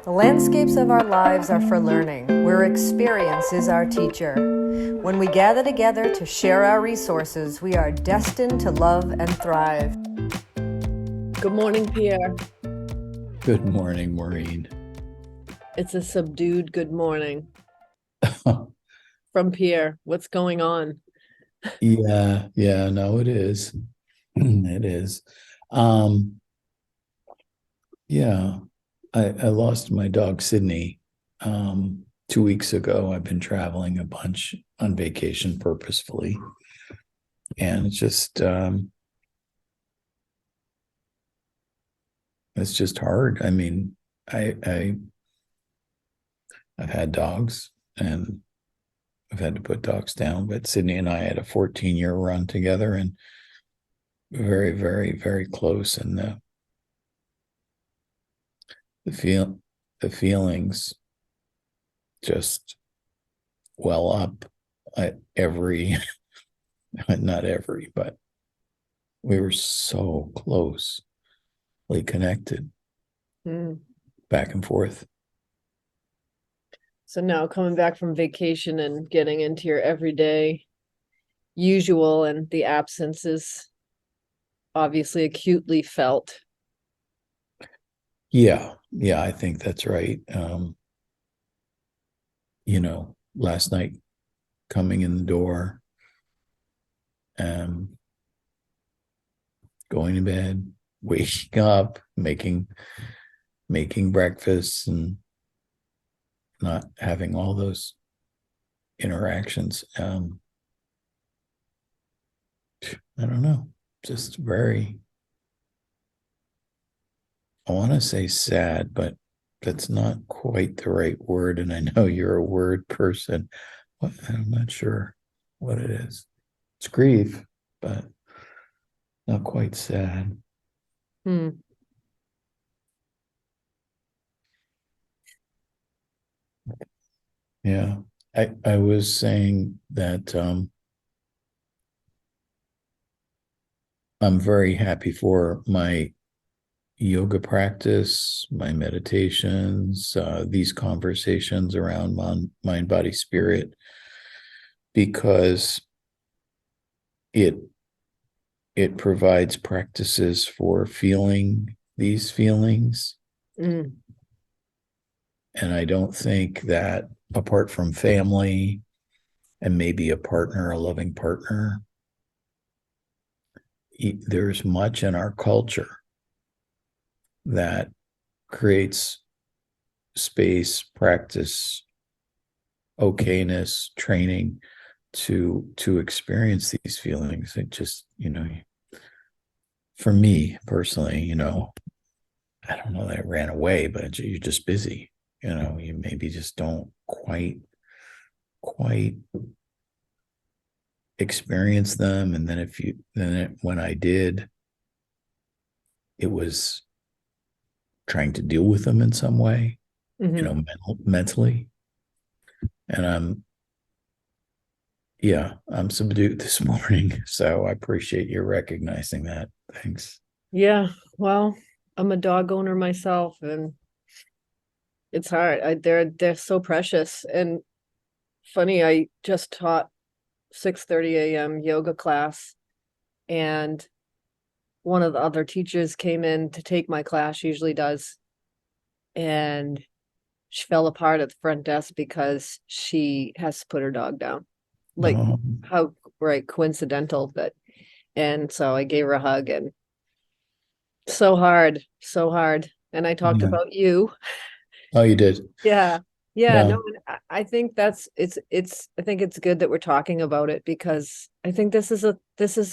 The landscapes of our lives are for learning, where experience is our teacher. When we gather together to share our resources, we are destined to love and thrive. Good morning, Pierre. Good morning, Maureen. It's a subdued good morning from Pierre. What's going on? Yeah, no, it is. It is. Yeah, I lost my dog, Sydney, 2 weeks ago. I've been traveling a bunch on vacation purposefully. And it's just hard. I mean, I've had dogs and I've had to put dogs down, but Sydney and I had a 14-year run together and very, very, very close. And the feelings just well up at every, not every, but we were so closely connected back and forth. So now coming back from vacation and getting into your everyday usual, and the absence is obviously acutely felt. Yeah, I think that's right. Last night coming in the door, going to bed, waking up, making breakfast, and not having all those interactions. I don't know, just very, I want to say sad, but that's not quite the right word. And I know you're a word person. I'm not sure what it is. It's grief, but not quite sad. Yeah. I was saying that I'm very happy for my yoga practice, my meditations, these conversations around mind, body, spirit, because it provides practices for feeling these feelings. And I don't think that, apart from family and maybe a partner, a loving partner, there's much in our culture that creates space, practice, okayness, training to experience these feelings. It just, for me personally, I don't know that I ran away, but you're just busy. You maybe just don't quite experience them. And then when I did, it was trying to deal with them in some way, mentally. And I'm subdued this morning. So I appreciate you recognizing that. Thanks. Yeah, well, I'm a dog owner myself, and it's hard. They're so precious. And funny, I just taught 6:30 a.m. yoga class, and one of the other teachers came in to take my class, she usually does, and she fell apart at the front desk because she has to put her dog down. Like, how coincidental. But and so I gave her a hug, and so hard. And I talked about you. Oh, you did? Yeah. No, I think I think it's good that we're talking about it, because I think this is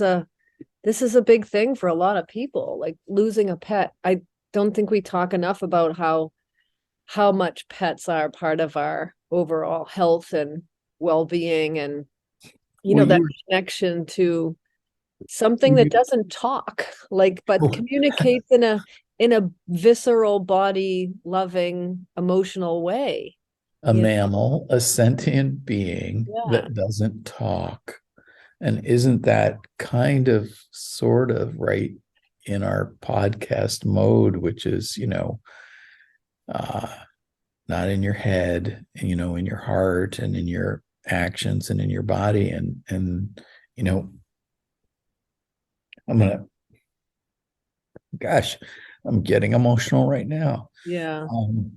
a big thing for a lot of people, like losing a pet. I don't think we talk enough about how much pets are part of our overall health and well-being, and that connection to something that doesn't talk, but communicates in a visceral, body loving, emotional way. A mammal, a sentient being that doesn't talk. And isn't that kind of sort of right in our podcast mode, which is, not in your head, in your heart and in your actions and in your body. And, I'm going to, gosh, I'm getting emotional right now. Yeah, Um,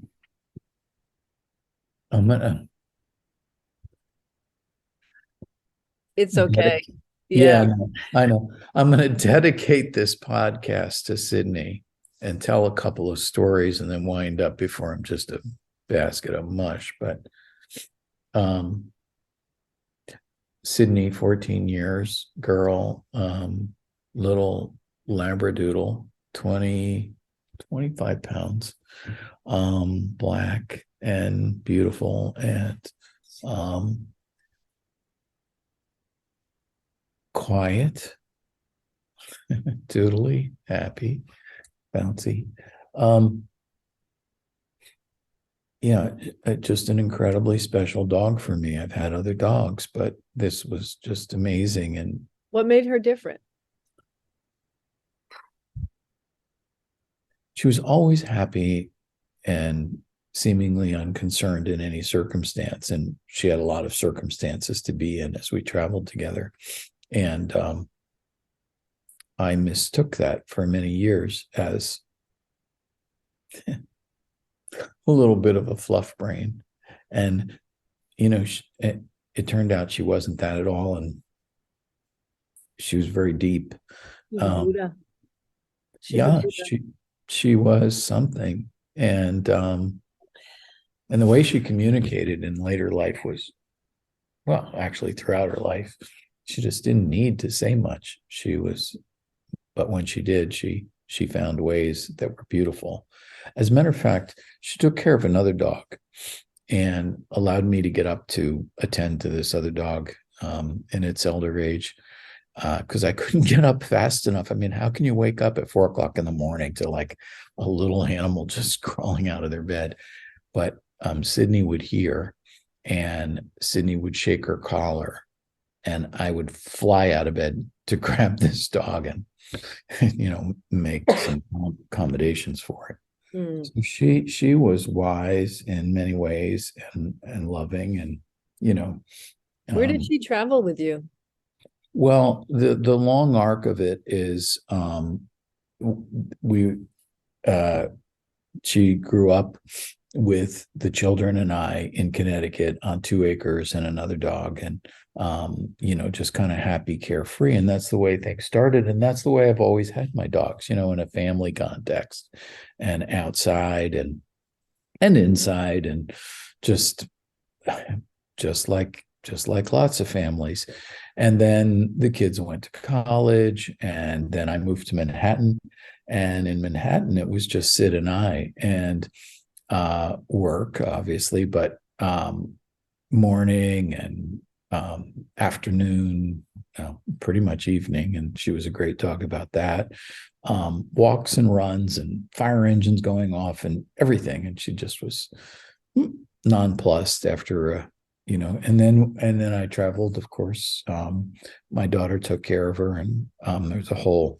I'm going to, it's okay. yeah, Yeah. I know. I'm going to dedicate this podcast to Sydney and tell a couple of stories and then wind up before I'm just a basket of mush. But um, Sydney, 14 years, girl, little Labradoodle, 25 pounds, black and beautiful and um, quiet, doodly, happy, bouncy. Um, yeah, just an incredibly special dog for me. I've had other dogs, but this was just amazing. And What made her different? she was always happy and seemingly unconcerned in any circumstance. And she had a lot of circumstances to be in as we traveled together. And I mistook that for many years as a little bit of a fluff brain. And, it turned out she wasn't that at all. And she was very deep. She's a Um, Buddha. She's a yeah, Buddha. she was something. And the way she communicated in later life was, well, actually throughout her life, she just didn't need to say much. But when she did, she found ways that were beautiful. As a matter of fact, she took care of another dog and allowed me to get up to attend to this other dog in its elder age because I couldn't get up fast enough. I mean, how can you wake up at 4 o'clock in the morning to like a little animal just crawling out of their bed? But Sydney would hear, and Sydney would shake her collar, and I would fly out of bed to grab this dog and make some accommodations for it. Mm. So she was wise in many ways and loving and you know Where did um, she travel with you? well the long arc of it is we uh she grew up with the children and I in Connecticut on 2 acres and another dog and just kind of happy carefree, and that's the way things started, and that's the way I've always had my dogs, in a family context and outside and inside and just just like lots of families. And then the kids went to college, and then I moved to Manhattan, and in Manhattan it was just Sid and I, and work obviously, but morning and afternoon, pretty much evening, and she was a great dog about that. Walks and runs and fire engines going off and everything, and she just was nonplussed after and then I traveled, of course. My daughter took care of her, and there's a whole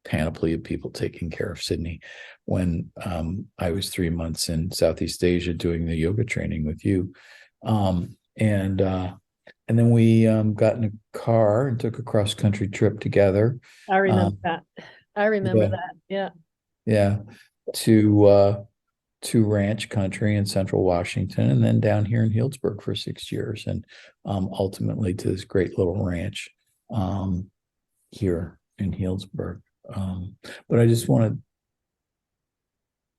panoply of people taking care of Sydney. When I was 3 months in Southeast Asia doing the yoga training with you, and then we got in a car and took a cross country trip together. I remember Um, that. I remember yeah, that. Yeah. yeah, to ranch country in central Washington, and then down here in Healdsburg for 6 years, and ultimately to this great little ranch here in Healdsburg. But I just wanted,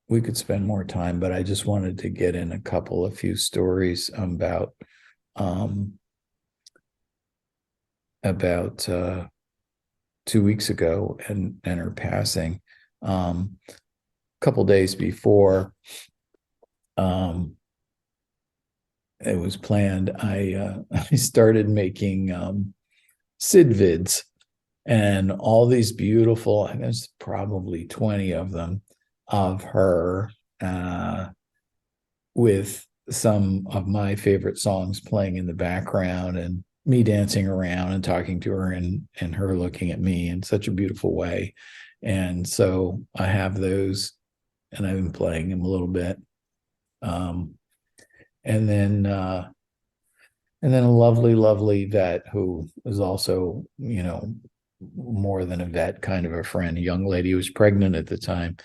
we could spend more time, but I just wanted to get in a few stories um, about 2 weeks ago and her passing. Couple days before it was planned, I started making Sid vids, and all these beautiful, and there's probably 20 of them, of her with some of my favorite songs playing in the background and me dancing around and talking to her and her looking at me in such a beautiful way. And so I have those, and I've been playing them a little bit. and then a lovely, lovely vet who was also, more than a vet, kind of a friend, a young lady who was pregnant at the time.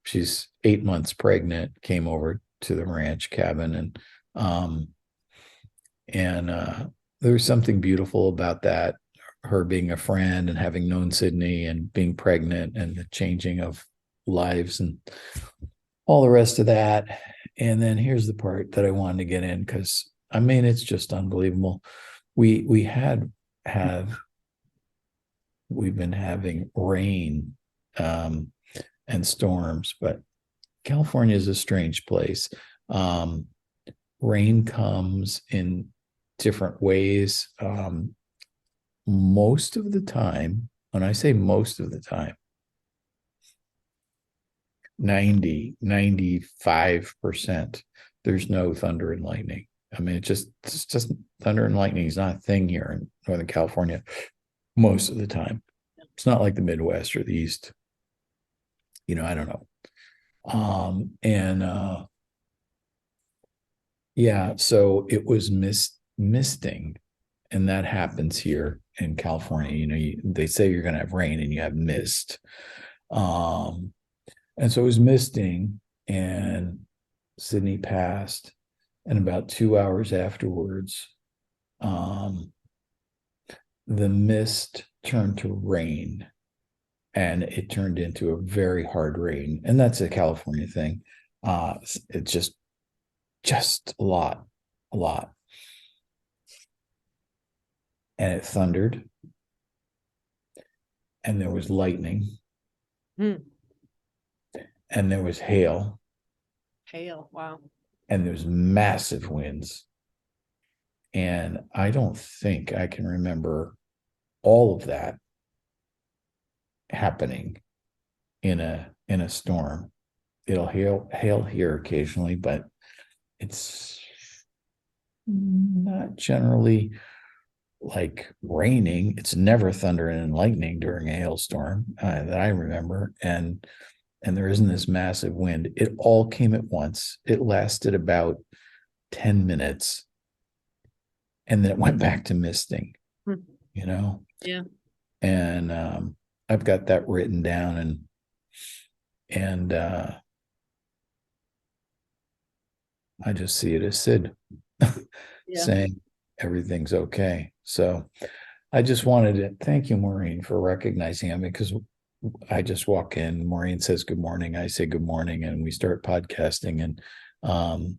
She's 8 months pregnant, came over to the ranch cabin, um, and there was something beautiful about that, her being a friend and having known Sydney and being pregnant and the changing of lives and all the rest of that. And then here's the part that I wanted to get in, because I mean it's just unbelievable. We have we've been having rain, and storms, but California is a strange place. Um, Rain comes in different ways. Most of the time, when I say most of the time, 95%, there's no thunder and lightning. I mean, it's just thunder and lightning is not a thing here in Northern California most of the time. It's not like the Midwest or the East. I don't know. And Yeah, so it was misting, and that happens here in California. They say you're going to have rain and you have mist. Um, and so it was misting, and Sydney passed, and about 2 hours afterwards, um, the mist turned to rain, and it turned into a very hard rain, and that's a California thing. It's just a lot, and it thundered, and there was lightning, Hmm. and there was hail, Hail. Wow. and there was massive winds. And I don't think I can remember all of that happening in a storm. It'll hail here occasionally, but it's not generally like raining. It's never thunder and lightning during a hailstorm that I remember, and there isn't this massive wind. It all came at once. It lasted about 10 minutes, and then it went back to misting. Hmm. You know, Yeah. and I've got that written down, and I just see it as Sid Yeah. saying everything's okay. So I just wanted to thank you, Maureen, for recognizing it, because I just walk in, Maureen says good morning, I say good morning, and we start podcasting. Um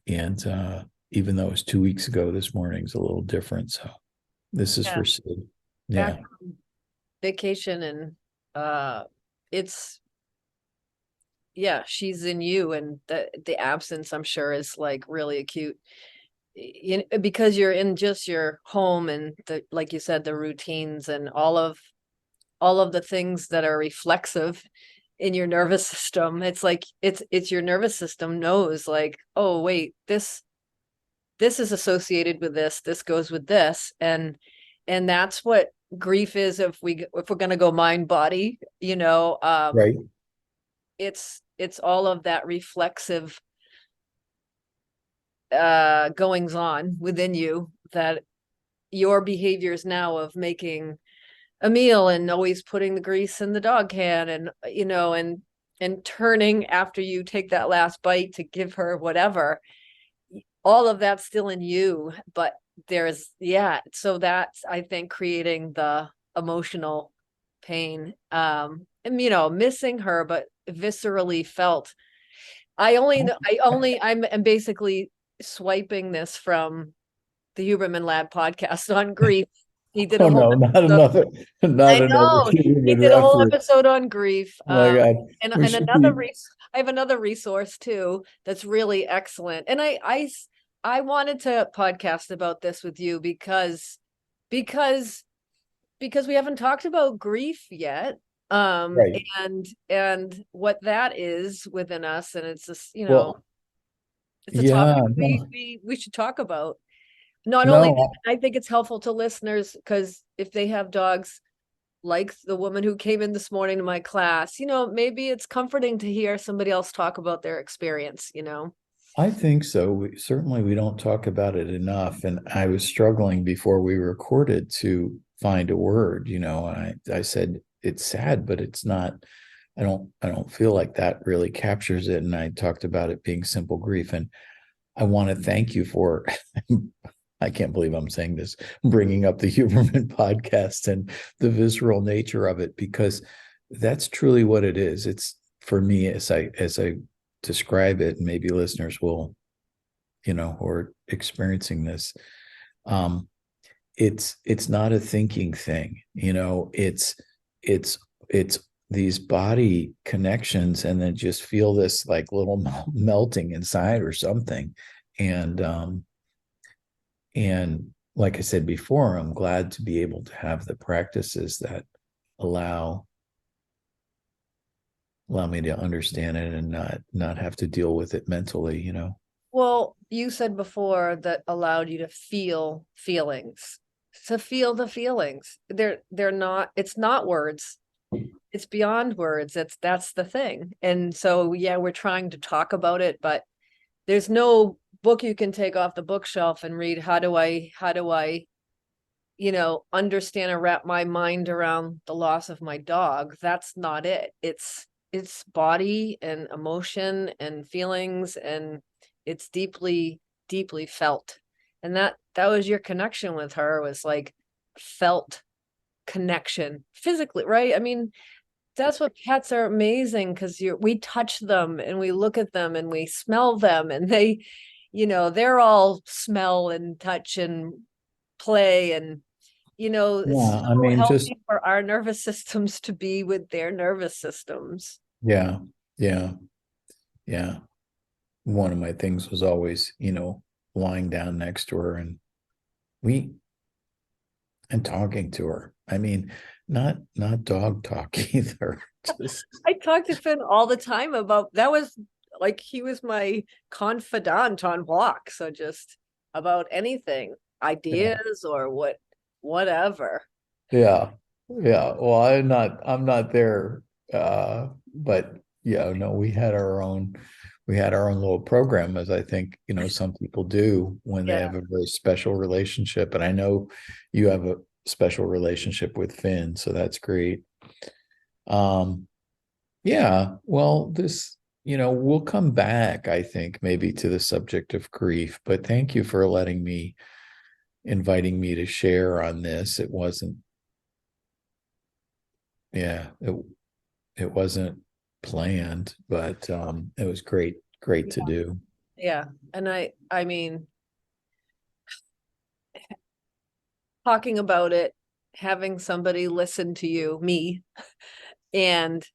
and even though it was 2 weeks ago, this morning's a little different. So this is Yeah. for Sid. Back Yeah. from vacation, and uh it's yeah, she's in you, and the absence, I'm sure, is like really acute. Because you're in just your home, and the, like you said, the routines and all of the things that are reflexive in your nervous system. It's like it's your nervous system knows, like, oh wait, this is associated with this goes with this, and that's what grief is. If we're going to go mind body, Right. it's all of that reflexive goings on within you, that your behaviors now of making a meal and always putting the grease in the dog can, and and turning after you take that last bite to give her whatever, all of that's still in you. But so that's, I think, creating the emotional pain, and missing her, but viscerally felt. I'm basically swiping this from the Huberman Lab podcast on grief. He did a Oh whole no, not episode. another, not I another know he human did a whole reference. episode on grief. Oh my God. And We and should another be I have another resource too that's really excellent. And I wanted to podcast about this with you because because we haven't talked about grief yet. Um, right. and what that is within us, and it's just, Well, it's a yeah, topic we no, we we should talk about. Not only that, no, I think it's helpful to listeners, because if they have dogs like the woman who came in this morning to my class, maybe it's comforting to hear somebody else talk about their experience. I think so. Certainly we don't talk about it enough. And I was struggling before we recorded to find a word, and I said, it's sad, but it's not, I don't feel like that really captures it. And I talked about it being simple grief. And I want to thank you for, I can't believe I'm saying this, bringing up the Huberman podcast and the visceral nature of it, because that's truly what it is. It's for me, as I describe it, and maybe listeners will, who are experiencing this, um, it's not a thinking thing, it's it's these body connections, and then just feel this like little melting inside or something. And um and like I said before, I'm glad to be able to have the practices that allow allow me to understand it and not have to deal with it mentally. Well, you said before that allowed you to feel feelings, to feel the feelings. They're not, it's not words. It's beyond words. That's the thing. And so, yeah, we're trying to talk about it, but there's no book you can take off the bookshelf and read. How do I, understand or wrap my mind around the loss of my dog? That's not it. It's body and emotion and feelings, and it's deeply, deeply felt. And that was your connection with her, was like felt connection physically, right? I mean, that's what pets are amazing, because we touch them and we look at them and we smell them, and they're all smell and touch and play, and it's Yeah, I so mean, just healthy for our nervous systems to be with their nervous systems. yeah, yeah, yeah. One of my things was always, lying down next to her we and talking to her. I mean, not dog talk either. Just I talk to Finn all the time about that. Was like he was my confidant on walks, so just about anything, yeah, ideas or whatever. yeah, yeah. Well, I'm not there. But yeah, no, we had our own little program, as I think, some people do when they Yeah. have a very special relationship. And I know you have a special relationship with Finn, so that's great. Um, Yeah, well, we'll come back, I think, maybe to the subject of grief, but thank you for inviting me to share on this. It wasn't, yeah, it wasn't planned, but it was great to do. Yeah. And I mean, talking about it, having somebody listen to you, me, and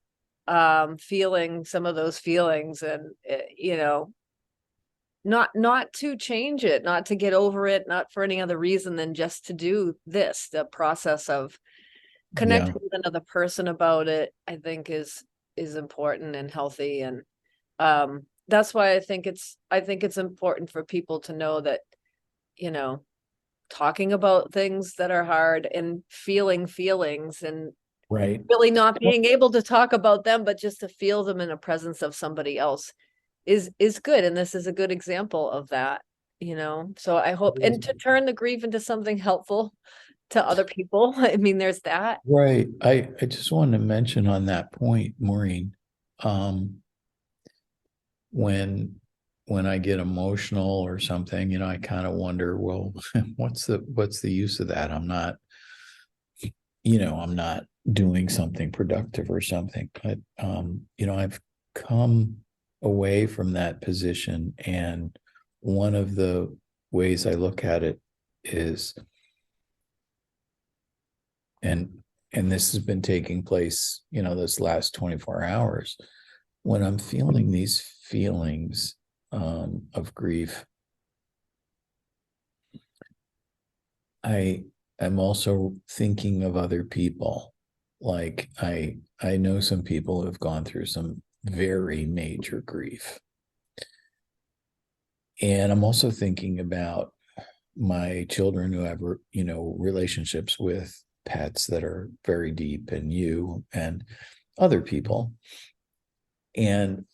feeling some of those feelings, and not to change it, not to get over it, not for any other reason than just to do this, the process of Yeah, connecting with another person about it, I think is important and healthy. And that's why I think it's important for people to know that, you know talking about things that are hard and feeling feelings, and right. really not being able to talk about them, but just to feel them in the presence of somebody else is good. And this is a good example of that. So I hope, and to turn the grief into something helpful to other people. I mean, there's that. Right. I just wanted to mention on that point, Maureen, um, when when I get emotional or something, I kind of wonder, well, what's the use of that? I'm not doing something productive or something. But I've come away from that position, and one of the ways I look at it is, and this has been taking place, this last 24 hours, when I'm feeling these feelings of grief, I am also thinking of other people. Like I know some people who have gone through some very major grief. And I'm also thinking about my children who have, relationships with pets that are very deep, and you and other people. And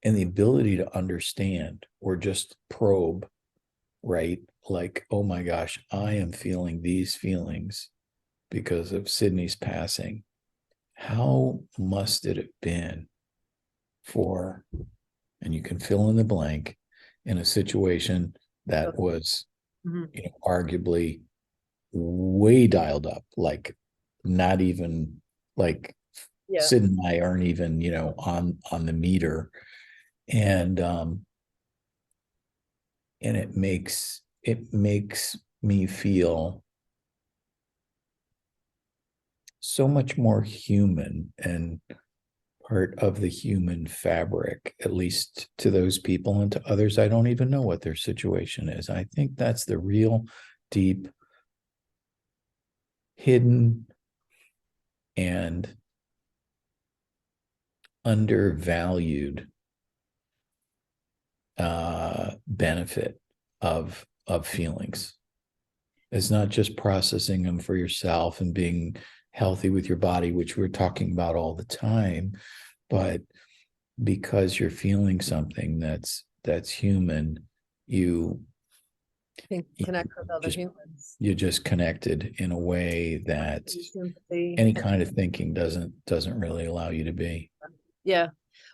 and the ability to understand or just probe, right? Like, oh my gosh, I am feeling these feelings because of Sydney's passing. How must it have been for, and you can fill in the blank, in a situation that was, Mhm. arguably way dialed up, like not even like Yeah. Sid and I aren't even, on the meter. And and it makes me feel so much more human and part of the human fabric, at least to those people, and to others I don't even know what their situation is. I think that's the real deep, hidden, and undervalued benefit of feelings. It's not just processing them for yourself and being healthy with your body, which we're talking about all the time, but because you're feeling something that's human, you Can you connect with other just humans. you're just connected in a way that Sympathy. any kind of thinking doesn't really allow you to be. Yeah.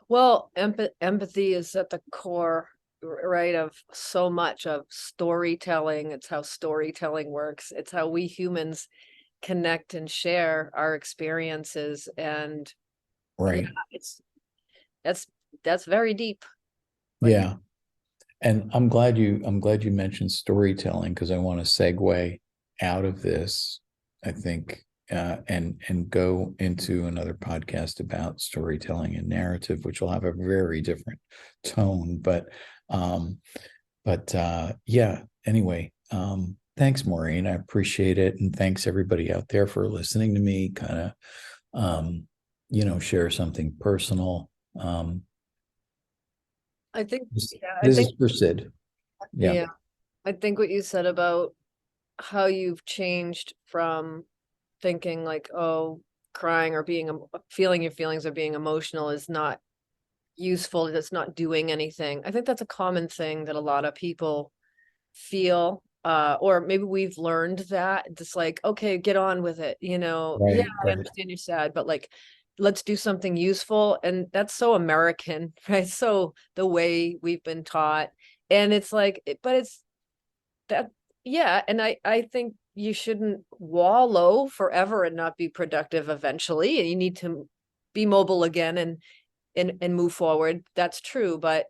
Well, empathy is at the core, right, of so much of storytelling. It's how storytelling works. It's how we humans connect and share our experiences. And yeah, Right. it's that's that's very deep. Like, Yeah. And I'm glad you mentioned storytelling, because I want to segue out of this, I think, and go into another podcast about storytelling and narrative, which will have a very different tone. Um, yeah, anyway, thanks, Maureen. I appreciate it. And thanks everybody out there for listening to me kind of share something personal. I think, this, yeah, I this think, is for Sid. Yeah. yeah, I think what you said about how you've changed from thinking like, oh, crying or feeling your feelings or being emotional is not useful, it's not doing anything. I think that's a common thing that a lot of people feel, or maybe we've learned that just like, okay, get on with it, yeah, Right, I right. understand you're sad, but like, let's do something useful. And that's so American, right? So the way we've been taught. And it's like, but it's that, yeah. And I think you shouldn't wallow forever and not be productive eventually, and you need to be mobile again and move forward. That's true. But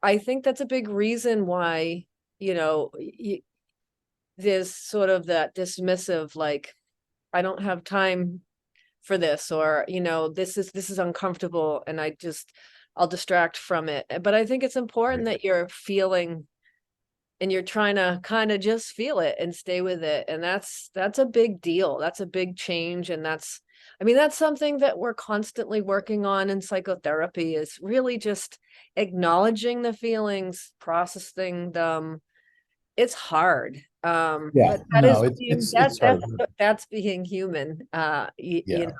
I think that's a big reason why, you know, there's sort of that dismissive, like, I don't have time for this, or, this is uncomfortable and I'll distract from it. But I think it's important Right. that you're feeling and you're trying to kind of just feel it and stay with it. And that's a big deal. That's a big change. And that's something that we're constantly working on in psychotherapy, is really just acknowledging the feelings, processing them. It's hard. Yeah, But that no, is it's being it's it's hard. that's being human, Yeah.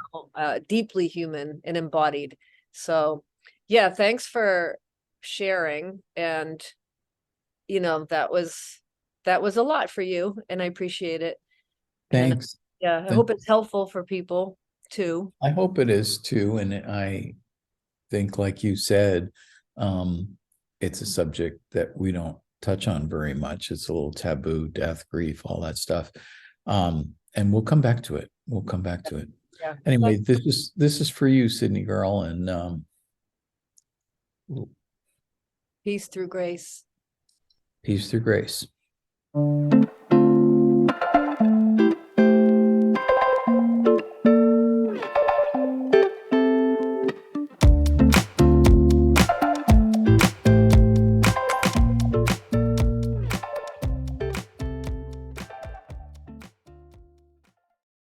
deeply human and embodied. So yeah, thanks for sharing. And that was a lot for you, and I appreciate it. And Thanks. yeah, I Thank, hope it's helpful for people too. I hope it is too. And I think, like you said, it's a subject that we don't touch on very much. It's a little taboo, death, grief, all that stuff. And we'll come back to it. We'll come back to it. Yeah. Anyway, this is for you, Sydney girl, and Peace through grace. peace through grace.